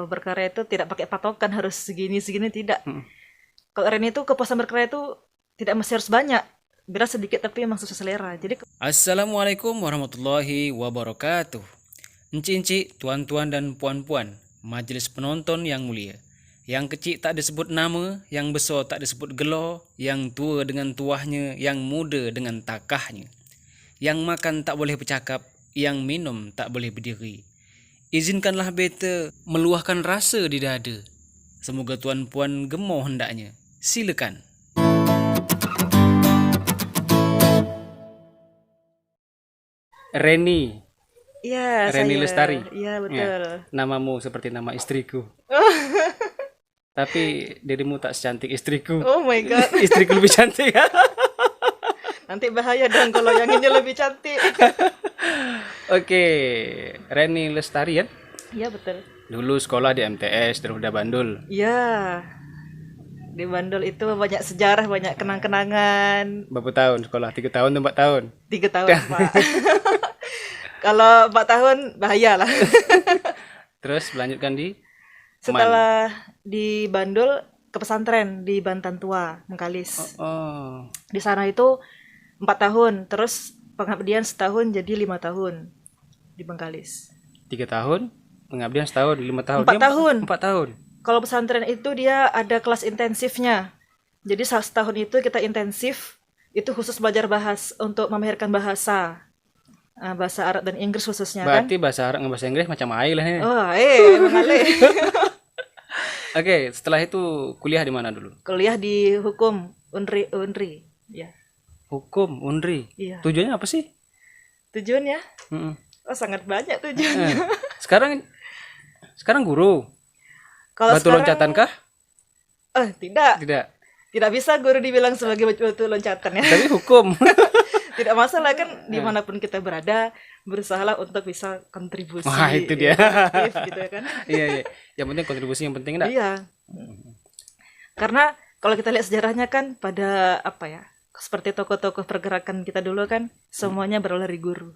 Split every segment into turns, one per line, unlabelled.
Berkarya itu tidak pakai patokan harus segini-segini, tidak.
Mm.
Kalau Reni itu kepuasan berkarya itu tidak mesti harus banyak, bila sedikit tapi emang sesuai selera. Jadi
Assalamualaikum warahmatullahi wabarakatuh. Enci-enci, tuan-tuan dan puan-puan, majelis penonton yang mulia. Yang kecil tak disebut nama, yang besar tak disebut gelo, yang tua dengan tuahnya, yang muda dengan takahnya. Yang makan tak boleh bercakap, yang minum tak boleh berdiri. Izinkanlah beta meluahkan rasa di dada. Semoga tuan-puan gemar hendaknya. Silakan.
Reni,
ya
Reni
saya,
Lestari.
ya
Ya,
betul.
namamu seperti nama istriku. Tapi dirimu tak secantik istriku.
Oh my god,
Istriku lebih cantik.
nanti bahaya dong kalau yang ini lebih cantik.
Oke, Reni Lestari kan?
Iya betul.
Dulu sekolah di MTS Garuda Bandul.
Ya, di Bandung itu banyak sejarah, banyak kenang-kenangan.
Berapa tahun sekolah? 3 tahun atau 4 tahun?
3 tahun Pak. Kalau 4 tahun bahaya lah.
Terus melanjutkan di Man.
Setelah di Bandul ke pesantren di Bantan Tua, Mengkalis.
Oh,
Di sana itu 4 tahun, terus pengabdian setahun jadi 5 tahun di Bengkalis.
3 tahun, pengabdian setahun, 5 tahun.
4 tahun.
4 tahun.
Kalau pesantren itu dia ada kelas intensifnya. Jadi setahun itu kita intensif, itu khusus belajar untuk memahirkan bahasa. Bahasa Arab dan Inggris khususnya kan.
Berarti bahasa Arab dengan bahasa Inggris macam air lah.
Oh, emang ale.
Oke, setelah itu kuliah di mana dulu?
Kuliah di hukum Unri. Ya,
Hukum, Unri.
iya.
Tujuannya apa sih?
Tujuannya?
Mm-mm.
Oh, sangat banyak tujuannya.
Eh, sekarang guru.
Kalau
Batu
sekarang
loncatan kah?
tidak.
Tidak.
Tidak bisa guru dibilang sebagai batu loncatan ya.
Tapi hukum.
Tidak masalah kan dimanapun kita berada, berusahalah untuk bisa kontribusi.
Wah, itu dia.
Aktif gitu ya kan.
Iya, iya. Yang penting kontribusi yang penting enggak?
Iya. Karena kalau kita lihat sejarahnya kan pada apa ya? Seperti tokoh-tokoh pergerakan kita dulu kan semuanya berawal dari guru.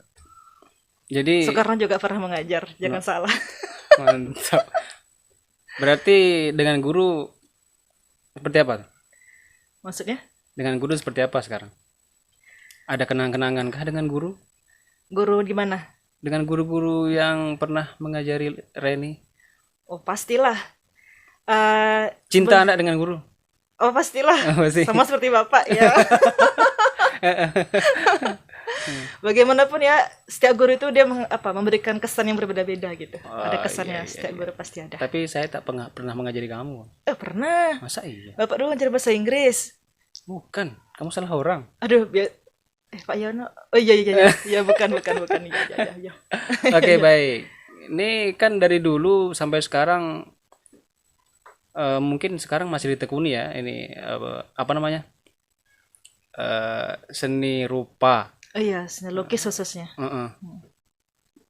Jadi
Soekarno juga pernah mengajar, jangan salah.
mantap. Berarti dengan guru seperti apa?
Maksudnya
Dengan guru seperti apa sekarang? Ada kenang-kenangan kah dengan guru?
guru di mana?
Dengan guru-guru yang pernah mengajari Reni?
Oh, pastilah. Eh,
Cinta anak dengan guru?
oh, pastilah.
Apa sih?
Sama seperti Bapak ya. Bagaimanapun ya, setiap guru itu dia memberikan kesan yang berbeda-beda gitu. Ada
Oh,
kesannya,
iya, iya,
setiap
iya.
guru pasti ada.
Tapi saya tak pernah mengajari kamu.
Pernah.
Masa iya?
Bapak dulu ngajar bahasa Inggris.
Bukan, kamu salah orang.
Aduh, Pak Yono. Oh iya iya iya. Ya bukan. Iya iya iya.
Oke, baik. Ini kan dari dulu sampai sekarang mungkin sekarang masih ditekuni ya ini apa namanya? Seni rupa.
Oh iya, seni lukis khususnya.
Heeh.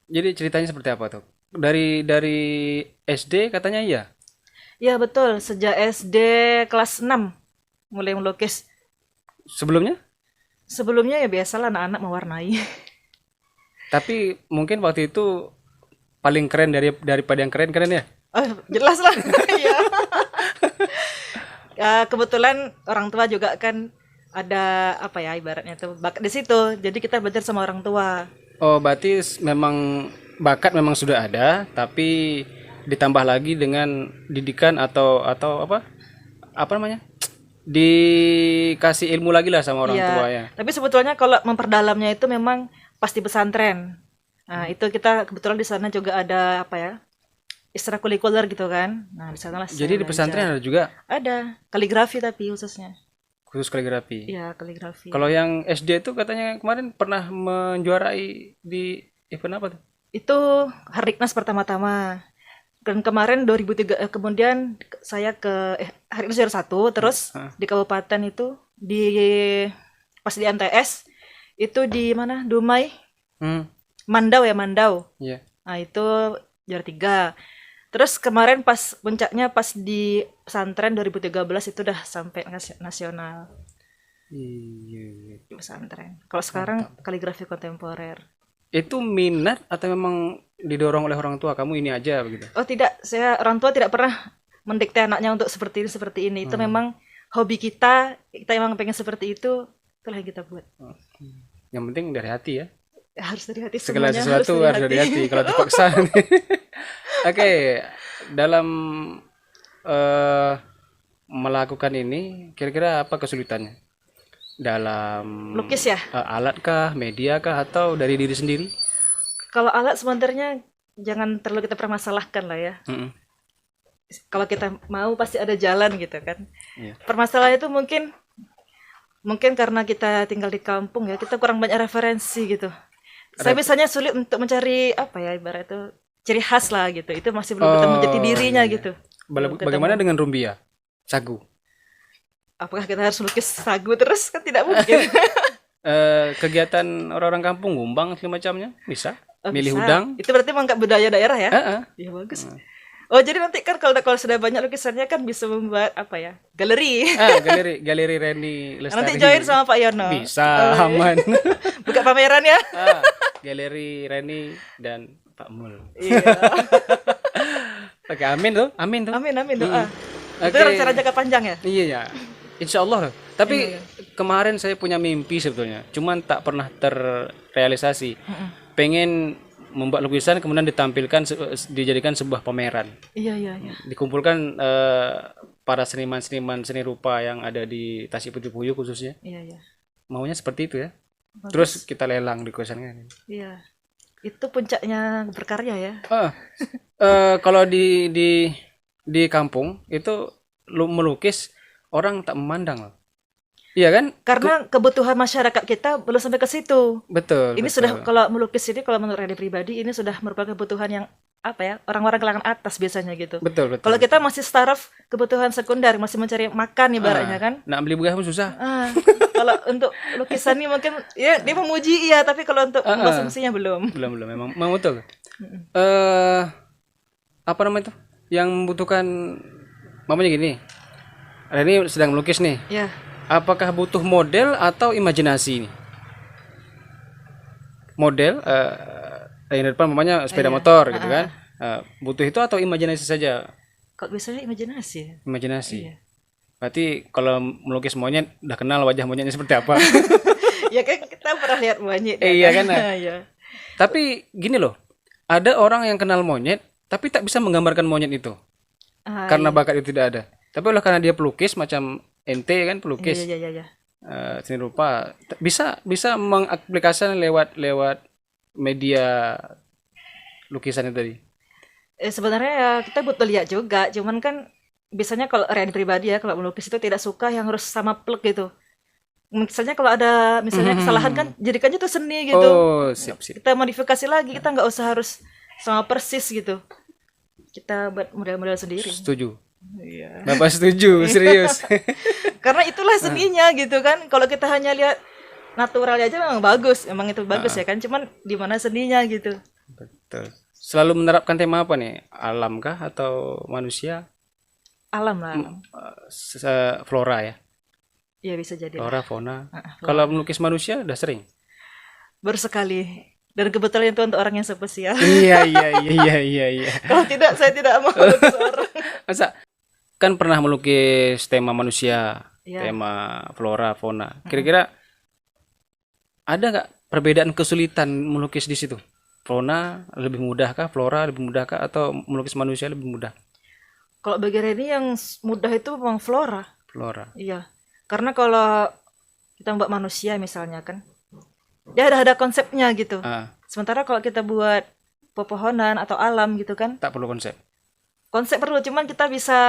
Jadi ceritanya seperti apa tuh? Dari SD katanya iya.
Iya betul, sejak SD kelas 6 mulai melukis.
Sebelumnya?
Sebelumnya ya biasalah anak-anak mewarnai.
Tapi mungkin waktu itu paling keren daripada yang keren-keren ya.
Oh, jelas lah. Iya. Ya, kebetulan orang tua juga kan ada apa ya ibaratnya tuh bakat di situ. Jadi kita belajar sama orang tua.
Oh, berarti memang bakat memang sudah ada, tapi ditambah lagi dengan didikan atau apa? Apa namanya? Dikasih ilmu lagi lah sama orang
Iya.
tua ya.
Tapi sebetulnya kalau memperdalamnya itu memang pasti pesantren. Nah, itu kita kebetulan di sana juga ada apa ya? Ekstrakurikuler gitu kan. Nah, di sana lah saya
Jadi di
belajar.
pesantren ada juga
Ada kaligrafi tapi khususnya.
khusus kaligrafi.
Iya, kaligrafi.
Kalau yang SD itu katanya kemarin pernah menjuarai di event apa tuh?
Itu Hariknas pertama-tama. Dan kemarin 2003 kemudian saya ke Hariknas juara 1 terus
Hah?
di kabupaten itu pas di MTS itu di mana? Dumai,
Hmm,
Mandau.
iya.
Nah, itu juara 3. Terus kemarin pas puncaknya pas di pesantren 2013 itu udah sampai nasional
Iya, iya.
di pesantren. Kalau sekarang kaligrafi kontemporer.
Itu minat atau memang didorong oleh orang tua kamu ini aja begitu?
Oh tidak, orang tua tidak pernah mendikte anaknya untuk seperti ini. Itu memang hobi kita emang pengen seperti itulah yang kita buat.
Yang penting dari hati ya.
Harus dari hati,
Segala
semuanya
sesuatu harus dari hati. Kalau dipaksa. Oke, dalam melakukan ini, kira-kira apa kesulitannya? Dalam
Lukis ya.
alat kah, media kah, atau dari diri sendiri?
Kalau alat sebenarnya jangan terlalu kita permasalahkan lah ya.
Mm-mm.
Kalau kita mau pasti ada jalan gitu kan.
Iya.
Permasalahan itu mungkin karena kita tinggal di kampung ya, kita kurang banyak referensi gitu. Saya misalnya sulit untuk mencari apa ya ibarat itu ciri khas lah gitu. Itu masih belum ketemu jati dirinya
iya.
gitu. Belum
Bagaimana
ketemu.
dengan rumbia? Sagu?
Apakah kita harus lukis sagu terus? Kan tidak mungkin.
Kegiatan orang-orang kampung, gumbang segala macamnya bisa?
Oh,
Milih
bisa.
udang?
Itu berarti mengangkat budaya daerah ya?
Heeh.
Iya bagus. Oh jadi nanti kan kalau sudah banyak lukisannya kan bisa membuat apa ya? Galeri.
Galeri Reni Lestari.
Nanti join sama Pak Yono.
Bisa, aman.
Buka pameran ya.
Galeri Reni dan Pak Mul.
Iya.
Oke, amin tuh.
Amin doa. Itu
Oke.
rencana jangka panjang ya?
Iya ya. Insya Allah. Tapi kemarin saya punya mimpi sebetulnya, cuman tak pernah terrealisasi. Pengen membuat lukisan kemudian ditampilkan dijadikan sebuah pameran.
Iya.
Dikumpulkan para seniman-seniman seni rupa yang ada di Tasik Pucuk Puyuh khususnya.
Iya.
Maunya seperti itu ya.
Bagus.
Terus kita lelang di kosannya.
Iya. Itu puncaknya berkarya ya.
Kalau di kampung itu melukis orang tak memandang loh. Iya kan?
Karena kebutuhan masyarakat kita belum sampai ke situ.
Betul.
Ini sudah kalau melukis ini kalau menurut Rene pribadi ini sudah merupakan kebutuhan yang apa ya? Orang-orang kalangan atas biasanya gitu.
Betul.
Kalau kita masih staraf kebutuhan sekunder, masih mencari makan ibaratnya kan.
Nak beli beras pun susah.
Kalau untuk lukisan ini mungkin ya dia memuji iya, tapi kalau untuk konsumsinya belum.
Belum memang betul. Apa namanya itu? Yang membutuhkan mamanya gini. Ini sedang melukis nih.
Ya.
Apakah butuh model atau imajinasi ini? Model yang di depan mamanya sepeda motor gitu kan. Butuh itu atau imajinasi saja?
Kok biasanya imajinasi ya?
Imajinasi.
Iya.
Berarti kalau melukis monyet udah kenal wajah monyetnya seperti apa?
Ya kan kita pernah lihat monyet.
Iya kan?
Iya.
Tapi gini loh, ada orang yang kenal monyet tapi tak bisa menggambarkan monyet itu karena bakat itu tidak ada. Tapi oleh karena dia pelukis macam ente kan pelukis
Iya.
seni rupa bisa mengaplikasikan lewat media lukisan itu tadi.
Sebenarnya ya kita butuh lihat juga, cuman kan biasanya kalau Rene pribadi ya kalau melukis itu tidak suka yang harus sama plek gitu. Misalnya kalau ada kesalahan kan jadikannya itu seni gitu.
Oh, sip.
Kita modifikasi lagi, kita nggak usah harus sama persis gitu. Kita buat model-model sendiri.
Setuju.
Iya.
Bapak setuju, serius.
Karena itulah seninya gitu kan. Kalau kita hanya lihat natural aja memang bagus, emang itu bagus ya kan. Cuman di mana seninya gitu.
Betul. Selalu menerapkan tema apa nih? Alam kah atau manusia?
Alam lah. Alam.
Flora ya.
Iya bisa jadi.
Flora, fauna. Kalau melukis manusia udah sering.
Baru sekali. Dan kebetulan itu untuk orang yang spesial.
Iya.
Kalau tidak saya tidak mau melukis orang.
Masa kan pernah melukis tema manusia,
Iya.
tema flora, fauna. Kira-kira ada nggak perbedaan kesulitan melukis di situ? Fauna lebih mudahkah, flora lebih mudahkah, atau melukis manusia lebih mudah?
Kalau bagi Reni yang mudah itu memang flora.
Flora.
Iya. Karena kalau kita buat manusia misalnya kan, dia ada konsepnya gitu. Sementara kalau kita buat pepohonan atau alam gitu kan,
Tak perlu konsep.
konsep perlu, cuman kita bisa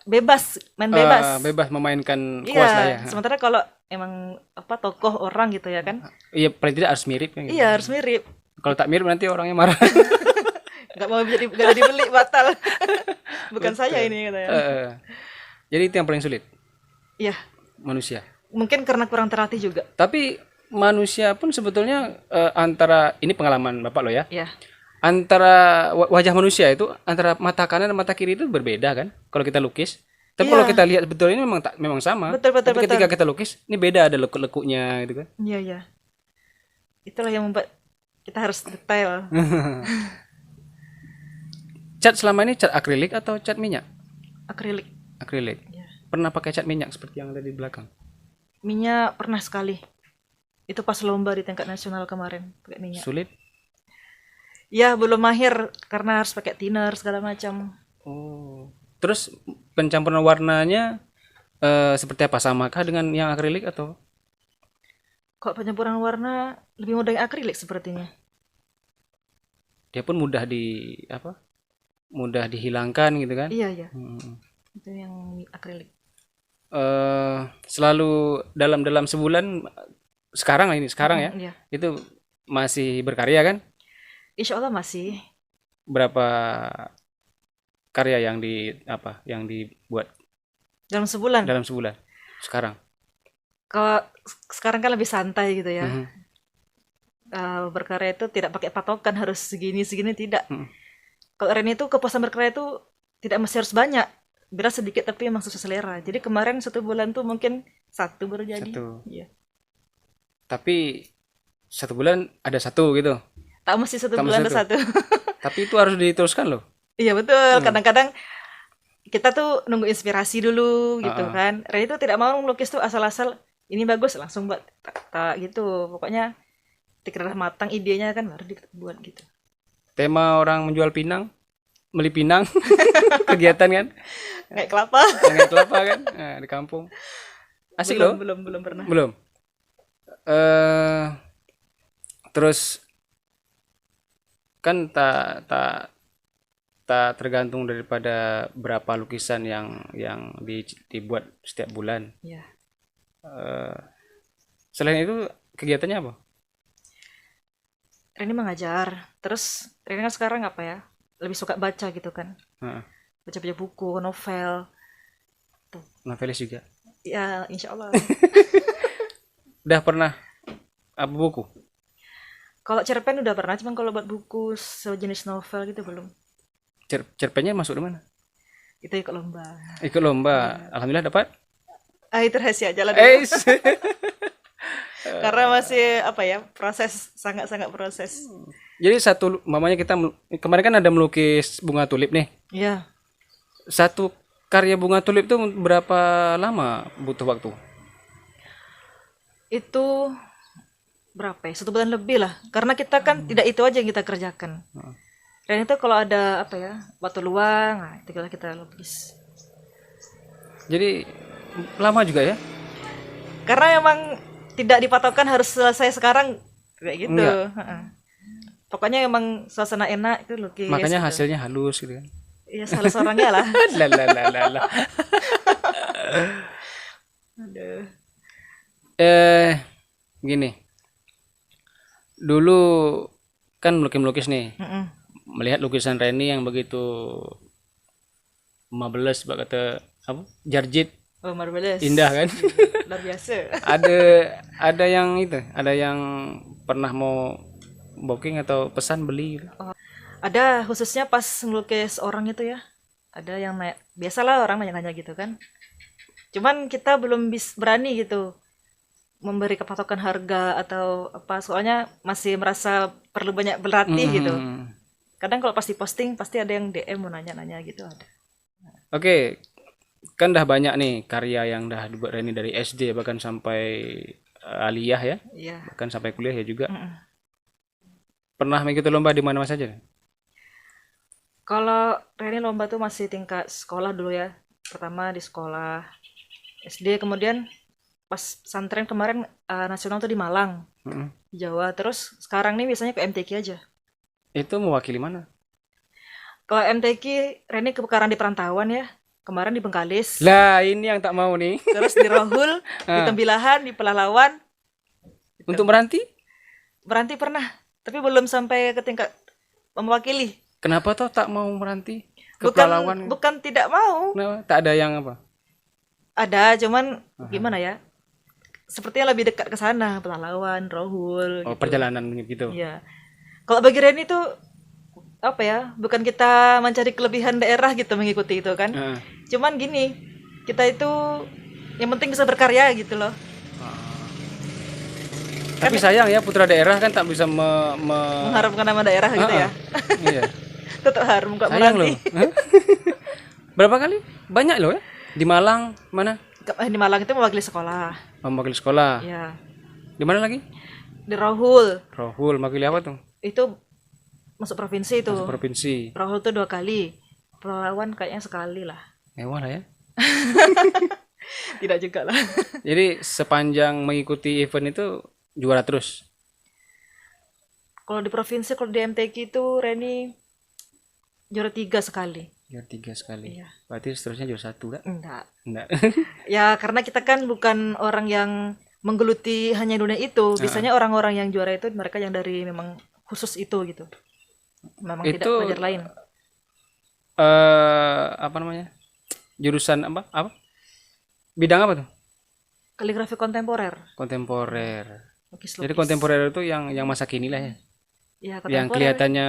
bebas, main bebas.
Bebas memainkan
Iya.
kuas lah ya.
Sementara kalau emang tokoh orang gitu ya kan,
Iya, paling tidak harus mirip kan gitu.
iya harus mirip.
Kalau tak mirip nanti orangnya marah.
Nggak mau nggak dibeli batal. Bukan saya ini katanya.
Jadi itu yang paling sulit,
Iya.
manusia.
Mungkin karena kurang terlatih juga.
Tapi manusia pun sebetulnya antara ini pengalaman Bapak lo ya.
Iya.
Antara wajah manusia itu antara mata kanan dan mata kiri itu berbeda kan kalau kita lukis. Tapi
Iya.
kalau kita lihat betul ini memang sama.
Betul.
Tapi ketika kita lukis ini beda, ada lekuk-lekuknya gitu kan.
Iya. Itulah yang membuat kita harus detail.
Cat selama ini cat akrilik atau cat minyak?
Akrilik.
Akrilik.
Ya.
Pernah pakai cat minyak seperti yang ada di belakang?
Minyak pernah sekali. Itu pas lomba di tingkat nasional kemarin pakai minyak.
Sulit?
Ya belum mahir karena harus pakai thinner segala macam.
Oh. Terus pencampuran warnanya seperti apa? Samakah dengan yang akrilik atau?
Kalau pencampuran warna lebih mudah yang akrilik sepertinya.
Dia pun mudah mudah dihilangkan gitu kan?
Iya ya,
Hmm.
itu yang akrilik.
Selalu dalam sebulan sekarang ya
Iya.
itu masih berkarya kan?
Insya Allah masih.
Berapa karya yang dibuat
Dalam sebulan.
dalam sebulan sekarang?
Kalau sekarang kan lebih santai gitu ya.
Mhm.
Berkarya itu tidak pakai patokan harus segini tidak.
Mhm.
Kalau Reni itu kepuasan berkarya itu tidak mesti harus banyak. Bila sedikit tapi emang sesuai selera. Jadi kemarin 1 bulan tuh mungkin 1 baru jadi.
1.
Iya.
Tapi 1 bulan ada 1 gitu.
Tak mesti 1
Tak
bulan
mesti
ada 1.
Tapi itu harus diteruskan loh.
Iya betul. Kadang-kadang kita tuh nunggu inspirasi dulu gitu
Ah, ah.
kan. Reni tuh tidak mau melukis tuh asal-asal ini bagus langsung buat tak gitu. Pokoknya dikira matang idenya kan baru dibuat gitu.
Tema orang menjual pinang, beli pinang, kegiatan kan,
Kayak kelapa.
dengan kelapa kan, nah, di kampung. Asik loh.
Belum pernah.
Belum. Terus kan tak tergantung daripada berapa lukisan yang dibuat setiap bulan.
Iya.
Selain itu kegiatannya apa?
Reni mengajar. Terus Reni kan sekarang apa ya? Lebih suka baca gitu kan.
Heeh.
Baca-baca buku, novel.
Novelis juga.
Ya, insya Allah.
Udah pernah apa buku?
Kalau cerpen udah pernah, cuman kalau buat buku sejenis novel gitu belum.
Cerpennya masuk di mana?
Itu ikut lomba.
Ikut lomba. Alhamdulillah dapat.
Itu rahasia jalan dulu.
Eh,
Karena masih apa ya? Proses sangat-sangat proses.
jadi mamanya kita kemarin kan ada melukis bunga tulip nih.
Iya.
Satu karya bunga tulip itu berapa lama butuh waktu?
Itu berapa ya? 1 bulan lebih lah. Karena kita kan tidak itu aja yang kita kerjakan. Dan itu kalau ada apa ya? Waktu luang, nah, itu kita lukis.
Jadi lama juga ya?
Karena emang tidak dipatokan harus selesai sekarang kayak gitu.
Enggak.
Heeh. Pokoknya emang suasana enak itu lukis.
Makanya
gitu.
hasilnya halus gitu kan.
Iya salah seorangnya lah.
Lah.
Aduh.
Gini. Dulu kan melukis nih.
Mm-mm.
Melihat lukisan Reni yang begitu 15 bak kata apa? Jarjit,
Oh marvelous.
indah kan?
Luar biasa.
ada yang pernah mau booking atau pesan beli gitu.
Ada khususnya pas ngelukis orang itu ya. Ada yang biasalah orang nanya-nanya gitu kan. Cuman kita belum berani gitu memberi kepatokan harga atau apa soalnya masih merasa perlu banyak berlatih gitu. Kadang kalau pasti posting pasti ada yang DM mau nanya-nanya gitu ada.
Oke, kan dah banyak nih karya yang dah dibuat Reni dari SD bahkan sampai aliyah ya,
Iya.
bahkan sampai kuliah ya juga.
Mm-mm.
Pernah mengikuti lomba di mana saja?
Kalau Reni lomba tuh masih tingkat sekolah dulu ya. Pertama di sekolah SD, kemudian pas pesantren kemarin nasional tuh di Malang,
Mm-mm.
Jawa. Terus sekarang nih biasanya ke MTQ aja.
Itu mewakili mana?
Kalau MTQ Reni kebekaran di perantauan ya. Kemarin di Bengkalis,
Lah ini yang tak mau nih.
terus di Rohul, di Tembilahan, di Pelalawan.
Untuk meranti?
Berhenti pernah, tapi belum sampai ke tingkat mewakili.
Kenapa toh tak mau meranti ke Pelalawan?
Bukan tidak mau.
Kenapa? Tak ada yang apa?
Ada, cuman gimana ya? Sepertinya lebih dekat ke sana, Pelalawan, Rohul.
Oh,
gitu.
perjalanan gitu.
Iya. Kalau bagi Reni tuh apa ya? Bukan kita mencari kelebihan daerah gitu mengikuti itu kan.
Heeh.
Cuman gini, kita itu yang penting bisa berkarya gitu loh.
Tapi sayang ya putra daerah kan tak bisa
Mengharumkan nama daerah gitu ya.
Iya.
Tetap harum kok
Sayang loh.
Meranti.
Berapa kali? Banyak loh ya. Di Malang mana?
Di Malang itu mewakili sekolah.
Mewakili sekolah.
Ya.
Di mana lagi?
Di Rohul
Rohul, mewakili apa tuh?
itu masuk provinsi itu.
Masuk provinsi.
Rohul tuh 2 kali. Perawan kayaknya sekali lah.
Mewah lah ya.
Tidak juga lah.
Jadi sepanjang mengikuti event itu juara terus.
Kalau di provinsi, kalau di MTQ itu Reni juara 3 sekali.
Juara 3 sekali.
Iya.
Berarti seterusnya juara 1 kan?
Enggak.
Enggak.
Ya karena kita kan bukan orang yang menggeluti hanya dunia itu. Biasanya orang-orang yang juara itu mereka yang dari memang khusus itu gitu. Memang tidak
Itu
belajar lain.
apa namanya? Jurusan apa? Apa? Bidang apa tuh?
Kaligrafi kontemporer.
Kontemporer.
Lukis-lukis.
Jadi kontemporer itu yang masa kini lah ya.
Ya,
Yang
kontemporer.
kelihatannya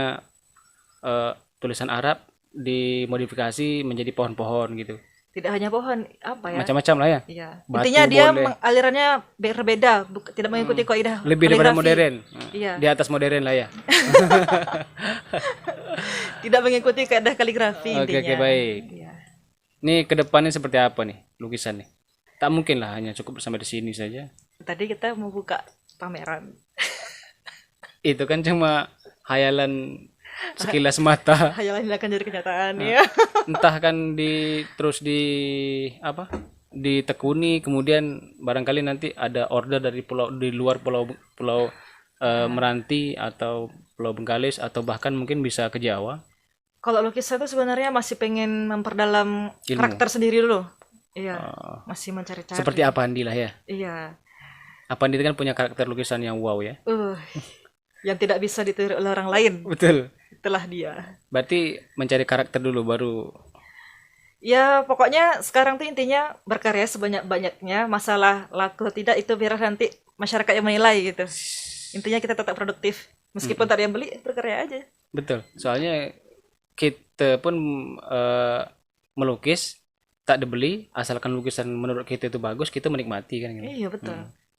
tulisan Arab dimodifikasi menjadi pohon-pohon gitu.
Tidak hanya pohon, apa ya?
Macam-macam lah ya.
Iya.
Batu
Intinya dia
boleh.
Alirannya berbeda, tidak mengikuti kaidah
Lebih daripada
kaligrafi.
modern.
Iya.
Di atas modern lah ya.
Tidak mengikuti kaidah kaligrafi
Oke,
intinya.
oke, baik.
Iya.
Nih ke depannya seperti apa nih lukisan nih? Tak mungkin lah hanya cukup sampai di sini saja.
Tadi kita mau buka pameran.
Itu kan cuma hayalan sekilas mata.
Hayalan ini akan jadi kenyataan ya.
Entah kan terus apa? Ditekuni, kemudian barangkali nanti ada order dari pulau di luar pulau Meranti atau Pulau Bengkalis atau bahkan mungkin bisa ke Jawa.
Kalau lukisan itu sebenarnya masih pengen memperdalam
Ilmu.
karakter sendiri dulu. Iya. Masih mencari-cari.
Seperti Apandi lah ya.
Iya.
Apandi itu kan punya karakter lukisan yang wow ya.
Yang tidak bisa ditiru oleh orang lain.
Betul.
Itulah dia.
Berarti mencari karakter dulu baru.
Ya, pokoknya sekarang tuh intinya berkarya sebanyak-banyaknya. Masalah laku tidak itu biar nanti masyarakat yang menilai gitu. Intinya kita tetap produktif. Meskipun tak ada yang beli, berkarya aja.
Betul. Soalnya kita pun melukis tak dibeli, asalkan lukisan menurut kita itu bagus, kita menikmati kan gitu.
Iya, betul.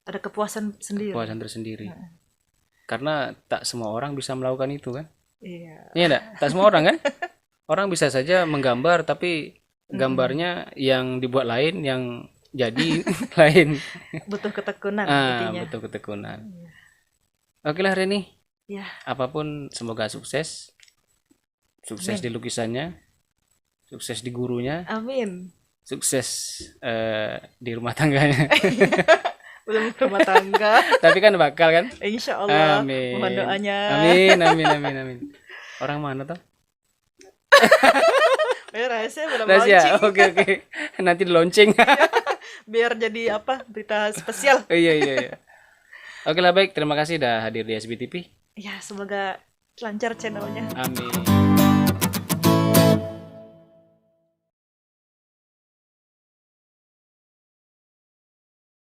Ada kepuasan sendiri.
Kepuasan tersendiri. Karena tak semua orang bisa melakukan itu kan.
Iya.
Iya enggak? Tak semua orang kan? Orang bisa saja menggambar tapi gambarnya yang dibuat lain, yang jadi lain.
Butuh ketekunan intinya.
Betul ketekunan. Oke lah Reni.
Ya.
Apapun semoga sukses. Sukses di lukisannya. Sukses di gurunya.
Amin.
Sukses di rumah tangganya.
Belum rumah tangga.
Tapi kan bakal kan?
Insya Allah.
Amin.
Mohon doanya.
Amin. Orang mana tuh?
Rahasia belum
Rahasia.
launching.
Oke. Nanti di launching.
Biar jadi apa? Berita spesial.
Iya. Oke lah baik. Terima kasih udah hadir di SBTV.
Ya, semoga lancar channelnya.
Amin.